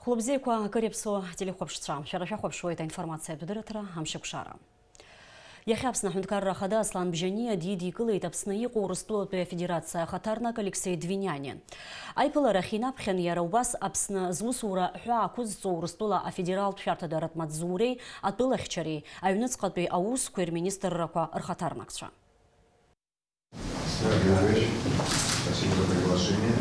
Хлопзейква Карипсо телехопшца. Вчера хопшует информация бедретра Амшикшара. Яхабсна Хунткарра Хада Аслан Бжани Диди Кылы Тапснаи Курсту Федерация Хатарнак Алексей Двинянин. Айпла Рахина Пхен Яраубас Апсна Зусура Хуакуз Зурстула Федерал Пшарта Дарат Мадзурей Атбыла Хчари Аюнецкатбей Аус Куэр-министр Раква Архатарнакша. Спасибо за приглашение.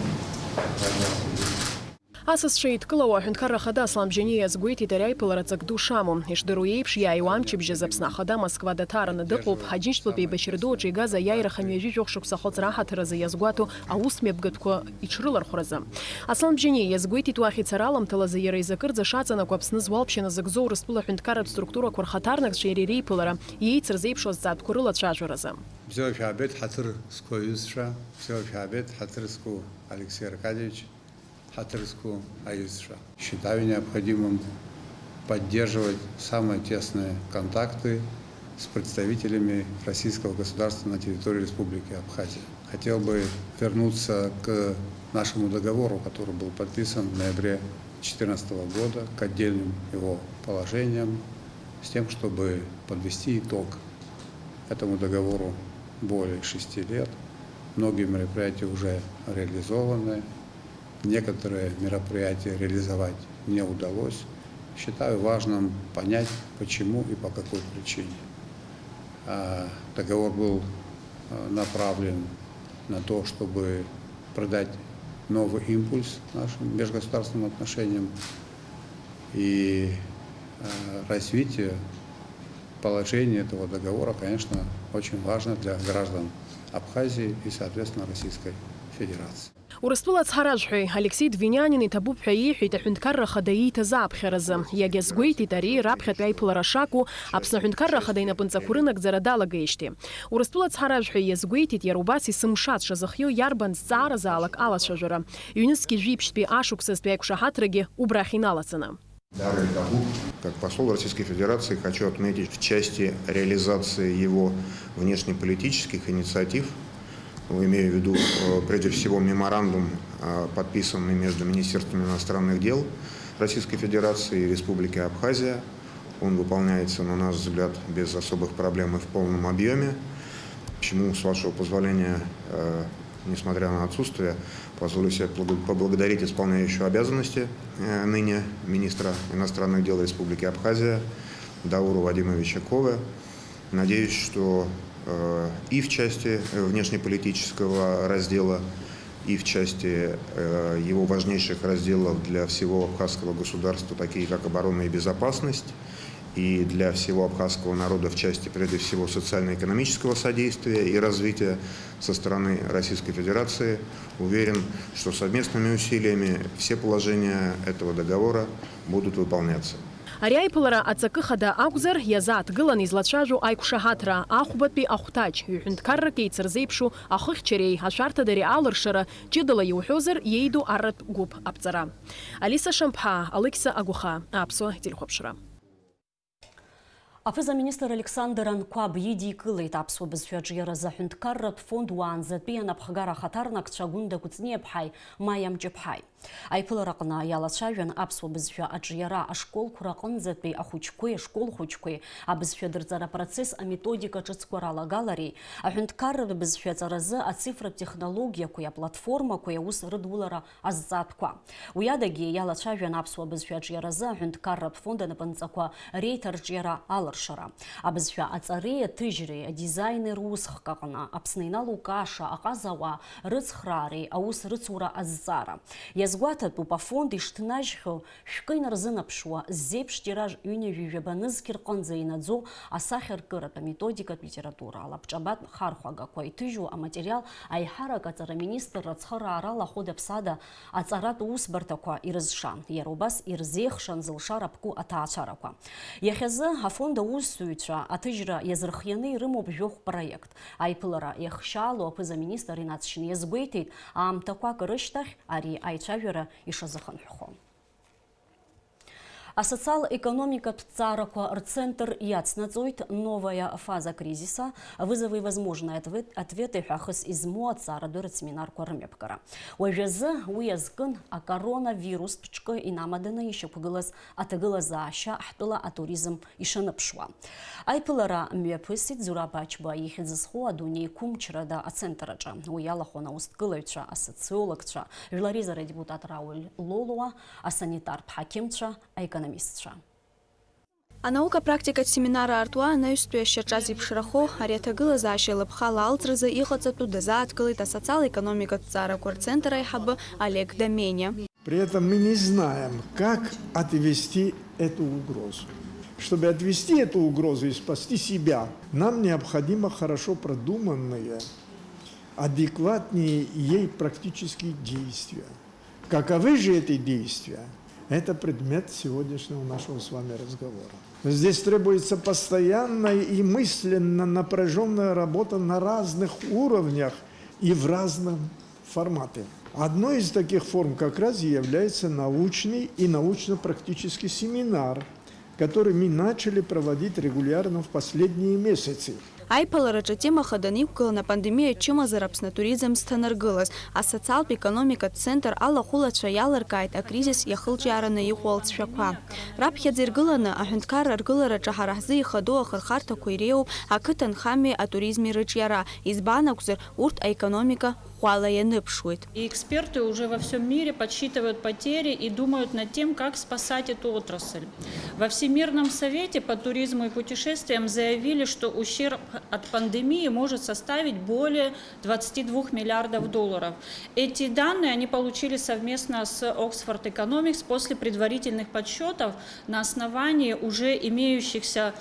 Асасшеит Кылауа Хунткарра Хада Аслан Бжани Азгуити Таряй Пыларацак Душаму. Ишдыруеипш Яйуамчи Бжезапсна Хада Москва Датарана Дыкуп Хаджинштвапи Баширду Джигаза Яйра Хамьяжи Жокшук Сахоц Рахатраза Язгуату Аус Мебгатко Ичрылар Хураза. Аслан Бжани Язгуити Туахи Царалам Талаза Яра Изакырза Шацана Квапсны Звалпшина Загзо Рыспыла Хунткарра структура Квархатарнак Шерирей Пылара Яйцер Зейпшоз Зад Курыла Чажураза. Все шабет Хатыр Ско Юсша, все шабет Хатыр Ско Алексей Аркадьевич. Хатырску Аюсша. Считаю необходимым поддерживать самые тесные контакты с представителями российского государства на территории Республики Абхазия. Хотел бы вернуться к нашему договору, который был подписан в ноябре 2014 года, к отдельным его положениям, с тем, чтобы подвести итог этому договору более 6 лет. Многие мероприятия уже реализованы. Некоторые мероприятия реализовать не удалось. Считаю важным понять, почему и по какой причине. Договор был направлен на то, чтобы придать новый импульс нашим межгосударственным отношениям и развитие положения этого договора, конечно, очень важно для граждан Абхазии и, соответственно, Российской Федерации. ورسطولا تحرجحي Алексей Двинянин и табу бхаихи Хунткарра Хадаи Тазапхераза. Ягезгуити Тари Рабхат Айпуларашаку, Апсна Хунткарра Хадайна Панцакурынак Зарадала Гейшти. Урсطула Тхаражхи Язгуити Ярубаси Сымшат Шазахью Ярбан Цара Залак Алашажара. Юнецкий жипшпи Ашуксас Пиакшахатраги Убрахиналацана. Дарья Табу, как посол Российской Федерации, хочу отметить в части реализации его внешнеполитических инициатив. Имею в виду, прежде всего, меморандум, подписанный между Министерством иностранных дел Российской Федерации и Республики Абхазия. Он выполняется, на наш взгляд, без особых проблем и в полном объеме. Почему, с вашего позволения, несмотря на отсутствие, позволю себе поблагодарить исполняющего обязанности ныне министра иностранных дел Республики Абхазия Дауру Вадимовича Кове. Надеюсь, что и в части внешнеполитического раздела, и в части его важнейших разделов для всего абхазского государства, такие как оборона и безопасность, и для всего абхазского народа в части, прежде всего, социально-экономического содействия и развития со стороны Российской Федерации, уверен, что совместными усилиями все положения этого договора будут выполняться. Ариайпылара ацакыхада Акзар Язат Гылан излачажу Айкушахатра Ахубатпи Ахтач Хунткарра Кейцерзейпшу Ахыхчерей Ашарта Дари Алыршара Чидала Юхозер Ейду Арат Губ Апцара. Алиса Шампха, Алекса Агуха, Апсо Телехопшра. Афыза министр Александр Анкваб Еди Кылы Тапсо Безфяджира за Хунткарра фонд Уанзатбиан Абхагара Хатарнак Чагунда Куцнепхай Маям Джепхай. Айпыла рақына ялачавен Апсо Безфя Аджияра Ашкол Курақын Затбей Ахучкой, школ Хучкой, а Безфя Дырзара процесс, а методика Чацкурала Галарей, а Хунткарра Безфя Заразы, а цифра технология, куя платформа, куя ус Рыдулара Азатква. Уядаги ялачавен Апсо Безфя Аджияра за Хунткарра фонда на Панцаква Рейтер Джера Аларшара. А Безфя Ацарея Тыжри, дизайнер Усхкакна, Апснейна Лукаша, Аказава, Рыцхрари, а ус Рыцура Аззара. Язгуатат по фонд иштнажхо шкин разынапшуа зепш тираж юневижебаныз кирконза инадзо асахер кырата методика литература алапчабат хархуага куайтыжу а материал айхарак ацара министр рацхара арала ходапсада ацарат усбартаква ирзшан ярубас ирзехшан зылшарапку атаачараква яхезы афонда усуича атыжра язрхьяны рымоп жох проект айпылара яхшало апыза министр инатшин язгуйтит амтаква кырыштах ари айча Вера и Шазахан Хо. А социал-экономика птцараква рцентр яцнацойт новая фаза кризиса, вызовы и возможные ответы хахыс измо цара дурат семинар кормепкара. Уэжезы уязгын а коронавирус пчка и намадына еще пугылаз атыгылаза аша ахтыла а туризм ишанапшва. Айпылара мепысит зурабачба ехидзысху адуней кумчрада ацентраджа. Уялахона устгылайча а социологча, жларизара депутат Рауль Лолуа, а санитар Пхакимча, а экономистча. А наука практика семинара артуа на юстуяща чази пшрахо, ариатагыла заащила пхала алтрыза и хоцату дезааткалыта социал-экономика цара курцентра и хабы Олег Доменя. При этом мы не знаем, как отвести эту угрозу. Чтобы отвести эту угрозу и спасти себя, нам необходимо хорошо продуманные, адекватные ей практические действия. Каковы же эти действия? Это предмет сегодняшнего нашего с вами разговора. Здесь требуется постоянная и мысленно напряженная работа на разных уровнях и в разном формате. Одной из таких форм как раз и является научный и научно-практический семинар, который мы начали проводить регулярно в последние месяцы. Айпалараджа тема хаданиккала на пандемия чима зарабсна туризм станаргылас, а социал-экономика центр алла хулача яларкайт, а кризис яхылчарана ихуалц шаква. Рабхядзиргылана, а хюнткар аргылараджа харахзы хаду ахархарта куйреу, а кытан хами о туризме рычьяра, избанакзер урт экономика хуалая ныпшует. И эксперты уже во всем мире подсчитывают потери и думают над тем, как спасать эту отрасль. Во Всемирном совете по туризму и путешествиям заявили, что ущерб от пандемии может составить более 22 миллиардов долларов. Эти данные они получили совместно с Oxford Economics после предварительных подсчетов на основании уже имеющихся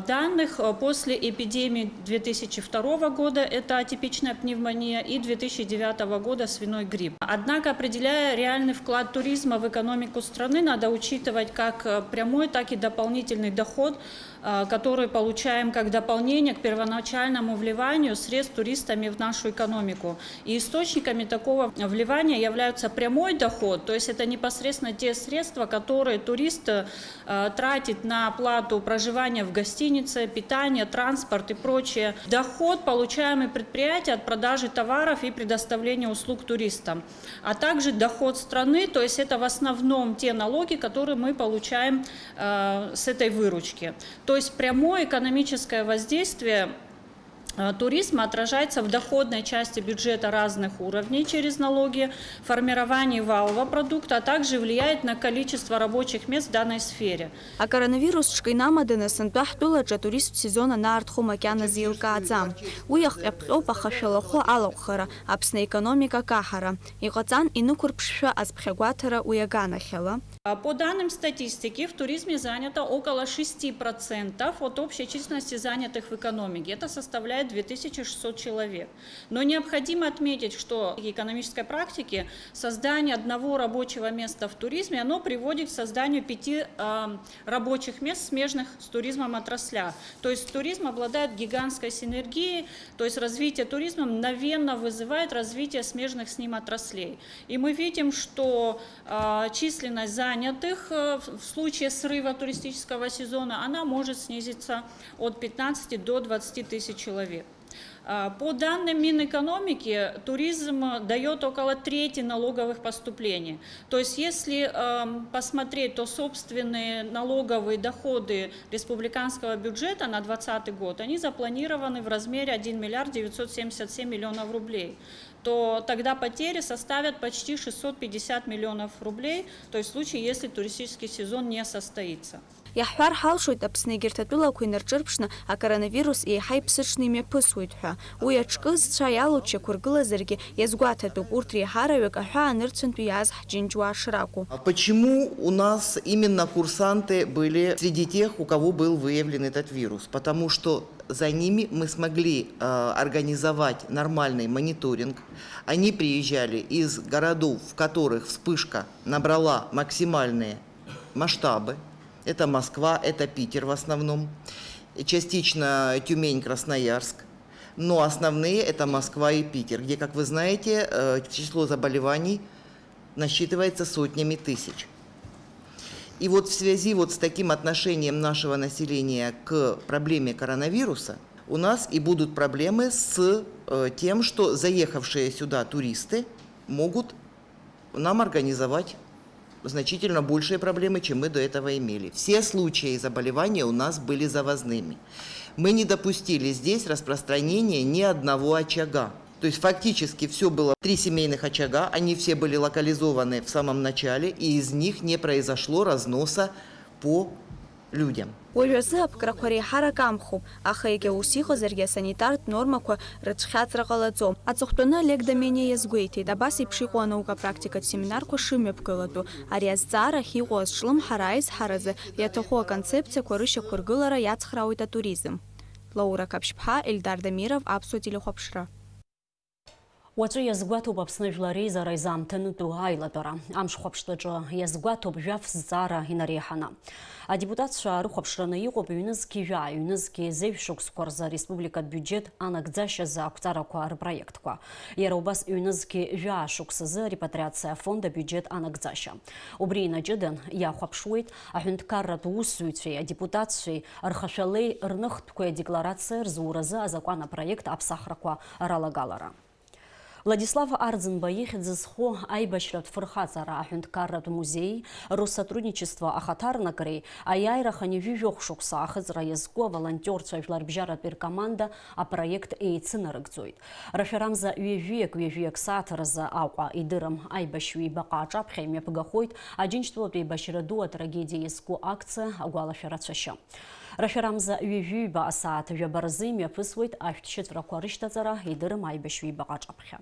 данных после эпидемии 2002 года, это атипичная пневмония, и 2009 года свиной грипп. Однако, определяя реальный вклад туризма в экономику страны, надо учитывать как прямой, так и дополнительный доход, который получаем как дополнение к первоначальному вливанию средств туристами в нашу экономику. И источниками такого вливания являются прямой доход, то есть это непосредственно те средства, которые турист тратит на оплату проживания в гостинице, питание, транспорт и прочее. Доход, получаемый предприятия от продажи товаров и предоставления услуг туристам. А также доход страны, то есть это в основном те налоги, которые мы получаем с этой выручки. То есть прямое экономическое воздействие туризма отражается в доходной части бюджета разных уровней через налоги, формировании валового продукта, а также влияет на количество рабочих мест в данной сфере. А коронавирус шкайнамадына сантуахтуладжа турист сезона на артхумакяна зилкаадзам. Уях эпхопа хашалахо алаухара, апсна экономика кахара. И гацан инукурпшва азбхягуатара уяганахела. По данным статистики, в туризме занято около 6% от общей численности занятых в экономике. Это составляет 2600 человек. Но необходимо отметить, что в экономической практике создание одного рабочего места в туризме, оно приводит к созданию 5 рабочих мест, смежных с туризмом отраслях. То есть туризм обладает гигантской синергией, то есть развитие туризма мгновенно вызывает развитие смежных с ним отраслей. И мы видим, что численность занятых в случае срыва туристического сезона, она может снизиться от 15 до 20 тысяч человек. По данным Минэкономики, туризм дает около трети налоговых поступлений. То есть, если посмотреть, то собственные налоговые доходы республиканского бюджета на 2020 год, они запланированы в размере 1 миллиард 977 миллионов рублей. То тогда потери составят почти 650 миллионов рублей, то есть в случае, если туристический сезон не состоится. Яхвар халшует апснегертатула куинерчерпшна, а коронавирус и хайпсычный мепысует ха. Уячкыз шаялуча кургыла зерги язгуатату уртри харавик аха нырценту яз хджинчуа шраку. Почему у нас именно курсанты были среди тех, у кого был выявлен этот вирус? Потому что за ними мы смогли организовать нормальный мониторинг. Они приезжали из городов, в которых вспышка набрала максимальные масштабы. Это Москва, это Питер в основном, частично Тюмень, Красноярск. Но основные это Москва и Питер, где, как вы знаете, число заболеваний насчитывается сотнями тысяч. И вот в связи вот с таким отношением нашего населения к проблеме коронавируса у нас и будут проблемы с тем, что заехавшие сюда туристы могут нам организовать значительно большие проблемы, чем мы до этого имели. Все случаи заболевания у нас были завозными. Мы не допустили здесь распространения ни одного очага. То есть фактически все было 3 семейных очага, они все были локализованы в самом начале, и из них не произошло разноса по людям. Уажәазы аԥкрақәа реиҳарак амхуп, аха егьа ус иҟазаргьы асанитартә нормақәа рыҿхьаҵра ҟалаӡом. Аҵыхәтәаны Олег Домене иазгәеиҭеит, абас еиԥш иҟоу анаукатә-практикатә семинарқәа шымҩаԥгылатәу. Ари азҵаарахь иҟоу азҿлымҳара аизҳаразы иаҭаху аконцепциақәа рышьақәыргылара иацхраауеит атуризм. Лаура Каԥшьԥҳа, Ельдар Дамиров, Аԥсуа телехәаԥшра. Уаҵәы иазгәаҭоуп Аԥсны Жәлар Реизара изаамҭанытәу аилатәара. Амшхәаԥштәаҿы иазгәаҭоуп жәаф зҵаара инареиҳаны. Адепутатцәа рыхәаԥшраны иҟоуп ҩнызқьи зеиҩшықәсқәа рзы ареспубликатә биуџьет анагӡашьазы ақәҵарақәа рпроектқәа. Иара убас ҩнызқьи шықәсазы арепатриациа фонд абиуџьет анагӡашьа. Убри инаҷыдан иахәаԥшуеит аҳәынҭқарратә усзуҩцәеи адепутатцәеи рхашәалеи рныхтәқәеи адекларациа рзуразы азакәан апроект аԥсахрақәа ралагалара. Владислав Ардзынба ихьӡ зху аибашьратә фырхаҵара аҳәынҭқарратә музеи Россотрудничество ахаҭарнакреи аиааира ханҩажәижәохә шықәса ахыҵра иазку аволонтерцәа жәларбжьаратәи ркоманда апроект еицынарыгӡоит. Рашәарамза ҩажәиак сааҭ рзы Аҟәа идырым аибашьҩы ибаҟа аҿаԥхьа имҩаԥгахоит Аџьынџьтәылатәи еибашьра ду атрагедиа иазку акциа агәалашәара цәашьы. Рашәарамза ҩажәиба асааҭ жәаба рзы имҩаԥысуеит ашәҭшьыҵәрақәа рышьҭаҵара идырым аибашьҩы ибаҟа аҿаԥхьа.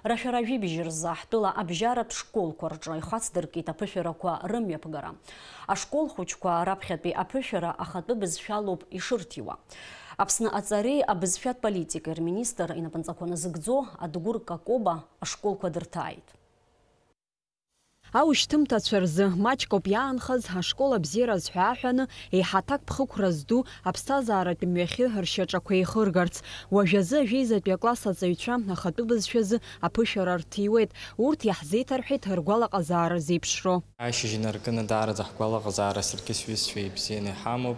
Рашәара жәибжьы рзы ҳтәыла абжьаратә школқәа рҿы ихацдыркит аԥышәарақәа рымҩаԥгара. Ашкол хәыҷқәа раԥхьатәи аԥышәара ахатәы бызшәалоуп ишырҭиуа. Аԥсны аҵареи абызшәатә политикеи рминистр инапынҵақәа назыгӡо Адгәыр Какоба ашколқәа дырҭааит. Аушьҭымҭацәа рзы маҷкоуп иаанхаз ашкол абзиара азҳәааҳәаны еиҳаҭак ԥхықәра зду аԥсҭазааратәи мҩахьы ршьаҿақәа еихыргарц. Уажәазы ажәеизатәи акласс аҵаҩцәа ахатәы бызшәазы аԥышәара рҭиуеит. Урҭ иаҳзеиҭарҳәеит ргәалаҟазаара зеиԥшроу. Ашьыжь инаркны даараӡа ҳгәалаҟазаара саргьы сҩызцәа ибзианы иҳамоуп.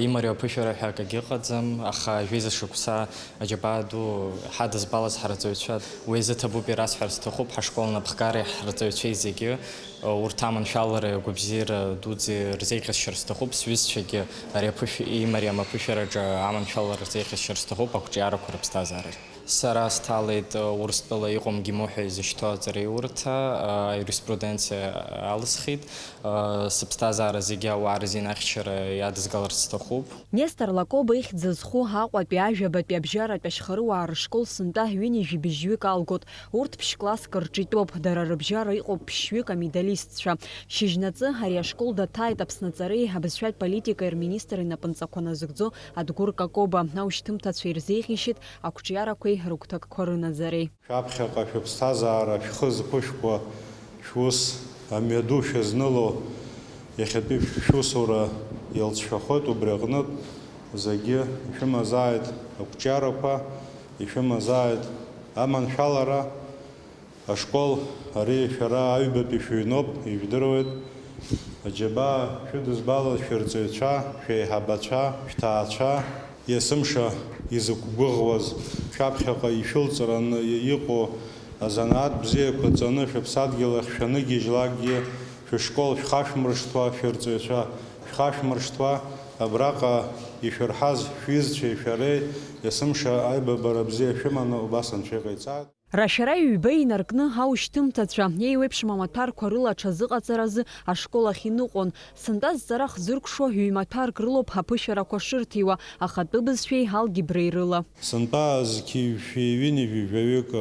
Имариоу аԥышәара ҳәа акагьы ыҟаӡам, аха ажәеиза шықәса аџьабаа ду ҳадызбалаз ҳарҵаҩцәа уи азы ҭабуп ирасҳәарц сҭахуп ҳашкол напхгареи ҳарҵаҩцәеи зегьы урҭ аманшәалареи агәабзиара дуӡӡеи рзеиӷьасшьар сҭахуп, сҩызцәагьы ари имариам аԥышәараҿы аманшәалара рзеиӷьасшьар сҭахуп ақәҿиарақәа рыԥсҭазаараҿы. Сара сҭалеит Урыстәыла иҟоу МГИМО-ҳәа изышьҭоу аҵареиурҭа, аюриспруденциа алысхит, сыԥсҭазаара зегьы ауаа рзинахьчара иадызгаларц сҭахуп. Нестор Лакоба ихьӡ зху Аҟәатәи ажәабатәи абжьаратәи ашьхаруаа рышкол сынтәа ҩынҩажәи быжьҩык алгот. Урҭ ԥшь-класск рҿитәуп, дара рыбжьара иҟоуп ԥшьҩык амедалистцәа. Шьыжьнаҵы ари ашкол даҭааит Аԥсны аҵареи абызшәатә политикеи рминистр инапынҵақәа назыгӡо Адгәыр Какоба. Аушьҭымҭацәа ирзеиӷьишьит ақәҿиарақәеи рыгәҭакқәа рынаӡареи. Шәаԥхьаҟа шәыԥсҭазаара шәхы зԥышәқәа шәус амҩаду шәызныло иахьатәи шәусура иалҵшәахоит, убри аҟнытә зегьы ишәымазааит ақәҿиарақәа, ишәымазааит аманшәалара. Ашкол ари шәара аҩбатәи шәыҩноуп, ижәдыруеит. Аџьабаа шәыдызбалаз шәырҵаҩцәа, шәеиҳабацәа, шәҭаацәа, есымша изықәгәыӷуаз шәаԥхьаҟа ишәылҵараны иҟоу азанааҭ бзиақәа ҵаны шәыԥсадгьыл ахь шәаныгьежьлакгьы шәышкол шәхашәмыршҭуа, шәырҵаҩцәа шәхашәмыршҭуа, абраҟа ишәырҳаз шәҩызцәеи шәареи есымша аибабара бзиа шәыманы убас анцәа иҟаиҵааит. Рашәара ҩба инаркны аушьҭымҭацәа еиуеиԥшым амаҭәарқәа рыла аҽазыҟаҵаразы ашкол ахь иныҟәон. Сынтәа зҵара хзыркәшо ҩ-маҭәарк рылоуп аԥышәарақәа шырҭиуа, ахатәы бызшәеи алгебреи рыла. Сынтәа зқьи-ҩни жәаҩык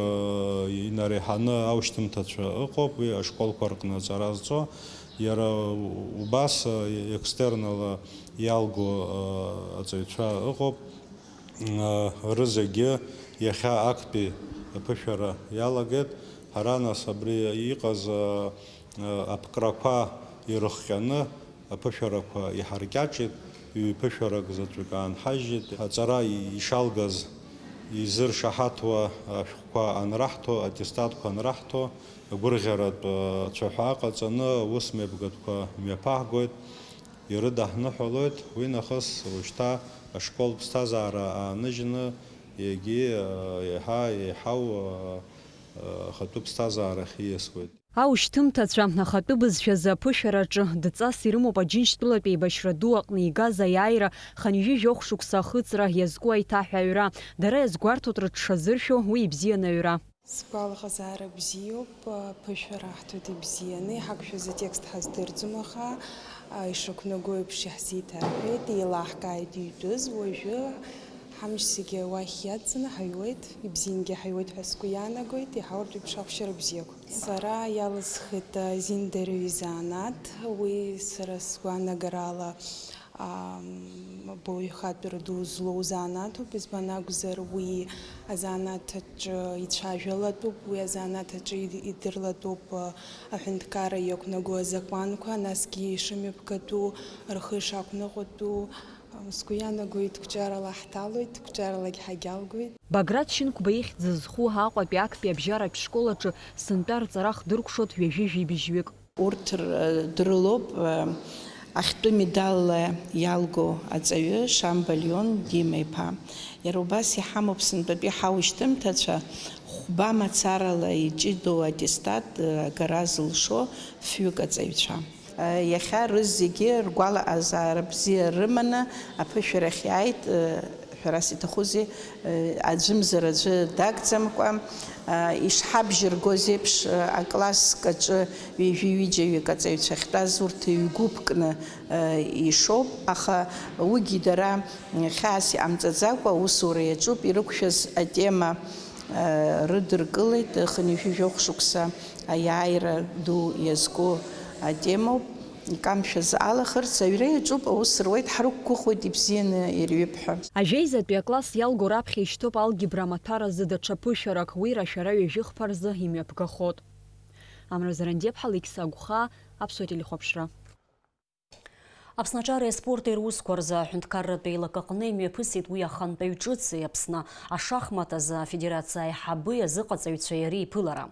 инареиҳаны аушьҭымҭацәа ыҟоуп, уи ашколқәа рҟны аҵара зҵо. Иара убас екстернала иалго аҵаҩцәа ыҟоуп. Рызегьы иахьа актәи аԥышәара иалагеит. Ҳара нас абри иҟаз аԥкрақәа ирыхҟьаны аԥышәарақәа иҳаркьаҿит, ҩ-ԥышәарак заҵәык аанҳажьит. Аҵара ишалгаз изыршаҳаҭуа ашәҟәқәа анраҳҭо, аттестатқәа анраҳҭо, гәырӷьаратә цәаҳәа ҟаҵаны аус мҩаԥгатәқәа мҩаԥаҳгоит, ирыдаҳныҳәалоит, уи нахыс уажәшьҭа ашколтә ԥсҭазаара ааныжьны егьи еиҳау ахатәы ԥсҭазаарахь ииасуеит. Аушьҭымҭацәа ахатәы бызшәазы аԥышәараҿы дҵас ирымоуп Аџьынџьтәылатәи еибашьра ду аҟны игаз аиааира ханҩыжә шықәса ахыҵра иазку аиҭаҳәаҩра, дара иазгәарҭоит рыҽшазыршәо уи ибзианы аҩра. Сгәалаҟазаара бзиоуп, аԥышәара ҳҭоит ибзианы, иҳақәшәаз атекст ҳаздырӡом, аха ишақәнаго еиԥш иаҳзеиҭаҳәеит, еилаҳкааит итәыз, уажәы ҳамч зегьы уахь иадҵаны ҳаҩуеит, ибзиангьы ҳаҩуеит ҳәа сгәы иаанагоит, иҳауартә еиԥш ахәшьара бзиақәа. Сара иалысхит азиндарҩ изанааҭ, уи сара сгәаанагарала баҩхатәра ду злоу занааҭуп, избан акәзар уи азанааҭаҿы ицәажәалатәуп, уи азанааҭаҿы идырлатәуп аҳәынҭқарра иақәнаго азакәанқәа, насгьы ишымҩаԥгатәу, рхы ишақәныҟәатәу. Сгәы иаанагоит қәҿиарала ҳҭалоит, қәҿиаралагь ҳагьалгоит. Баграт Шьынқәба ихьӡ зызху Аҟәатәи актәи абжьаратә школ аҿы сынтәа рҵара хдыркәшоит ҩажәижәибжьҩык. Урҭ дрылоуп ахьтәы медалла иалго аҵаҩы Шамба Леон Дима-иԥа. Иара убас иҳамоуп сынтәатәи ҳаушьҭымҭацәа хәба мацарала иҷыдоу аттестат агара зылшо фҩык аҵаҩцәа. Иахьа рыззегьы ргәалаҟазаара бзиа рыманы аԥышәарахь иааит, ҳәарас иҭахузеи, аӡәымзар аӡәы дагӡамкәа, ишҳабжьыргоз еиԥш акласск аҿы ҩажәи-ҩыџьаҩык аҵаҩцәа ахьтәаз урҭ ҩгәыԥкны ишоуп, аха уигьы дара хьаас иҟамҵаӡакәа аусура иаҿуп, ирықәшәаз атема рыдыркылеит, хынҩажәижәохә шықәса аиааира ду иазку атемоуп, икамшәаз алахарц аҩра иаҿуп, аус руеит, ҳрықәгәыӷуеит ибзианы ирҩып ҳәа. Ажәеизатәи акласс иалго раԥхьа ишьҭоуп алгебра амаҭаразы даҽа ԥышәарак, уи рашәара ҩажәихԥа рзы имҩаԥгахоит. Амразарандеԥҳа, Леқьса Агәхаа, Аԥсуа телехәаԥшра. Аԥсны аҿари аспорти русқәа рзы аҳәынҭқарратә еилакаҟны имҩаԥысит уи ахантәаҩ ҿыци Аԥсны ашахмат азы афедерациа аиҳабы азыҟаҵаҩцәа иареи иԥылара.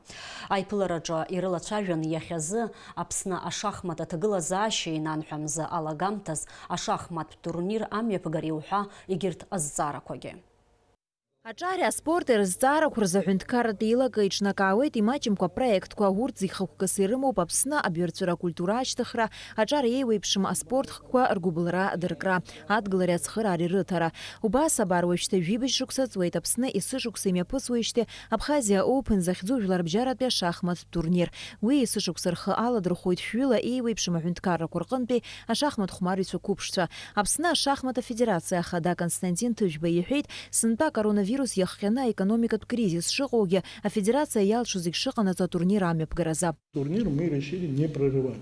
Аиԥылараҿы ирылацәажәан иахьазы Аԥсны ашахмат аҭагылазаашьа инанҳәамза алагамҭаз ашахматтә турнир амҩаԥгара иуҳәа егьырҭ азҵаарақәагьы. Аҿари аспорти рызҵаарақәа рзы аҳәынҭқарратә еилага иҿнакаауеит имаҷымкәа проектқәа, урҭ зегьы хықәкыс ирымоуп Аԥсны абҩарҵәыра акультура ашьҭыхра, аҿар еиуеиԥшым аспорт хкқәа ргәыбылра дыркра, адгылари ацхыраари рыҭара. Убас абар уажәшьҭа жәибажь шықәса ҵуеит Аԥсны есышықәса имҩаԥысуеижьҭеи Абхазиа Оупен захьӡу жәларбжьаратәи ашахматтә турнир. Уи есышықәса рхы аладырхәоит шәҩыла еиуеиԥшым аҳәынҭқаррақәа рҟынтәи ашахмат хәмарыҩцәа қәыԥшцәа. Аԥсны ашахмат афедерациа ахада Константин Ҭыжәба иҳәеит, сынтәа коронавирус иахҟьаны аекономикатә кризис шыҟоугьы афедерация иалшо зегьы шыҟанаҵо атурнир амҩаԥгаразы. Турнир мы решили не прерывать.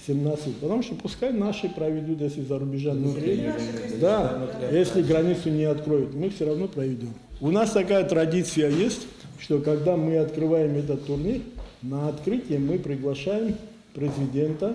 17, потому что пускай наши проведут, если за рубежа не приедут. Да, если границу не откроют, мы все равно проведем. У нас такая традиция есть, что когда мы открываем этот турнир, на открытие мы приглашаем президента.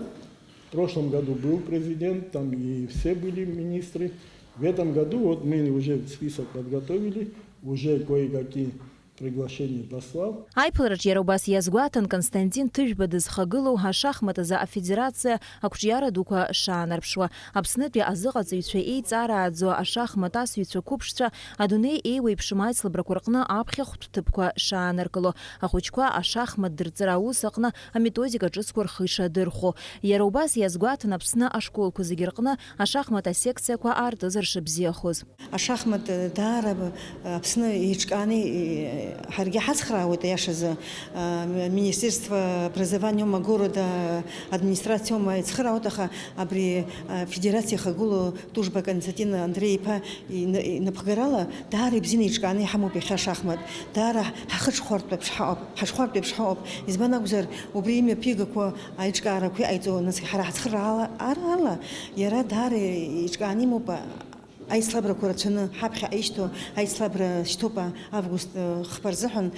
В прошлом году был президент, там и все были министры. В этом году вот мы уже список подготовили, уже кое-какие приглашение послал. Аиԥылараҿ иара убас иазгәаҭан Константин Ҭыжәба дызхагылоу ашахмат азы афедерациа ақәҿиара дуқәа шаанарԥшуа. Аԥснытәи азыҟаҵаҩцәа еиҵаарааӡо ашахмат асҩцәа қәыԥшцәа адунеи еиуеиԥшым аицлабрақәа рҟны аԥхьахәтә ҭыԥқәа шаанаркыло. Ахәыҷқәа ашахмат дырҵара аус аҟны аметодика ҿыцқәа рхы ишадырхәо. Иара убас иазгәаҭан Аԥсны ашколқәа зегьы рҟны ашахмат асекциақәа аартызар шыбзиахоз. Ашахмат даара Аԥсны еиҿкааны ҳаргьы ҳацхраауеит аиашазы Министерство образования города администрациа ицхраауеит, аха абри федерациа ихагылоу Ҭыжәба Константин Андреи-иԥа инапхгарала даара ибзианы еиҿкааны иҳамоуп иахьа ашахмат. Даара ҳахыҽхәартәып ҳауп. Избан акәзар убри имҩаԥигақәа аиҿкаарақәа иҟаиҵо, нас ҳара ҳацхраала иара даара еиҿкааны имоуп аицлабрақәа рацәаны ҳаԥхьа аишьҭоу аицлабра шьҭоуп август хԥарзыҳәан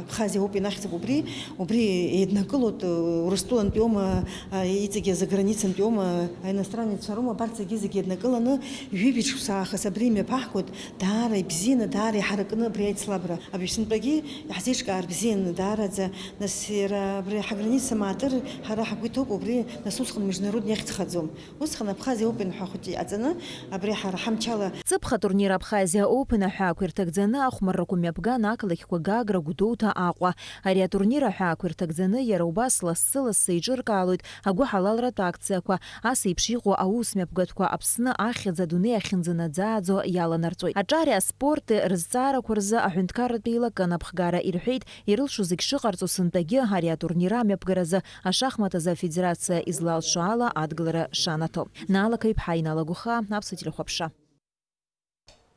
Абхазиа ауп инахьӡуп убри еиднакылоит Урыстәылантәи аума иҵегьы заграницантәи аума аиностранеццәа роума абарҭ зегьы еиднакыланы ҩыџьа шықәса аахыс абри имҩаԥаҳгоит даара ибзианы даара иҳаракны абри аицлабра абжьысынтәагьы иаҳзеиҿкаар бзианы даараӡа нас иара абри ҳаграница маатыр ҳара ҳгәы иҭоуп убри нас усҟан международни иахьӡхаӡом усҟан Абхазиа Open ҳәа хәыҷы иҟаҵаны абри ҳара ҳамчала Цыԥха турнир Абхазиа Open аҳәаақәа ирҭагӡаны ахәмаррақәа мҩаԥган ақалақьқәа Гагра, Гәдоуҭа, Аҟәа. Ари атурнир аҳәаақәа ирҭагӡаны иара убас лассы-лассы еиҿыркаалоит агәы ҳалалратә акциақәа, ас еиԥш иҟоу аус мҩаԥгатәқәа Аԥсны ахьӡ адунеи ахьынӡанаӡааӡо иаланарҵоит. Аҿари аспорти рызҵаарақәа рзы аҳәынҭқарратә еилакын аԥхгара ирҳәеит, ирылшо зегь шыҟарҵо сынтәагьы ари атурнир амҩаԥгаразы ашахмат афедерациа излалшо ала адгылара шанаҭо. Налака иԥҳа Инала Гәыха, Аԥсуа телехәаԥшра.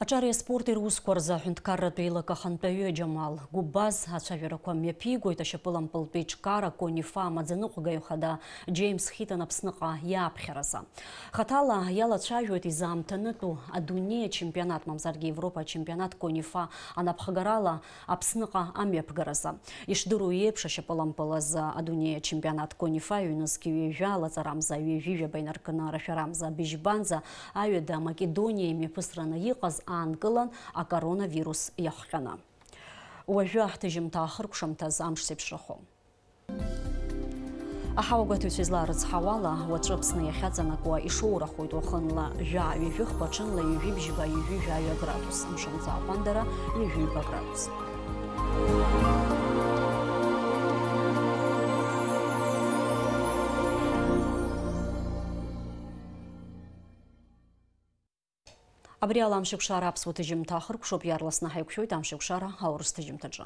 Аҿари аспорт ирусқәа рзы аҳәынҭқарратә еилак ахантәаҩы Џьамал Гәыбаз ацәажәарақәа мҩаԥигоит ашьапылампылтәи Ҷкара Конифа амаӡаныҟәгаҩ хада Џьеймс Хитон Аԥсныҟа иааԥхьаразы. Хаҭала иалацәажәоит изаамҭанытәу адунеи ачемпионат мамзаргьы Европа ачемпионат Конифа анапхгарала Аԥсныҟа амҩаԥгаразы. Ишдыру еиԥш ашьапылампылаз адунеи ачемпионат Конифа ҩнызқь ҩажәа лаҵарамза ҩажәижәаба инаркны рашәарамза быжьбанӡа аҩада Македониа имҩаԥысраны иҟаз аанкылан акоронавирус иахҟьаны. Уажәы аҳҭыжьымҭа ахыркәшамҭаз амш сеиԥшрахом. Аҳауагәаҭаҩцәа излаарыцҳауала уаҵәы Аԥсны иахьаҵанакуа ишоурахоит уахынла жәа-ҩажәихқәа ҽынла ҩажәибжьба ҩажәижәаҩа градус, мшынҵа аҟәандара ҩажәиба градус. Абри ала амшьықәшара аԥсуа ҭыжьымҭа ахыркәшоуп, иарласны ҳаиқәшәоит амшьықәшара аурыс ҭыжьымҭаҿы.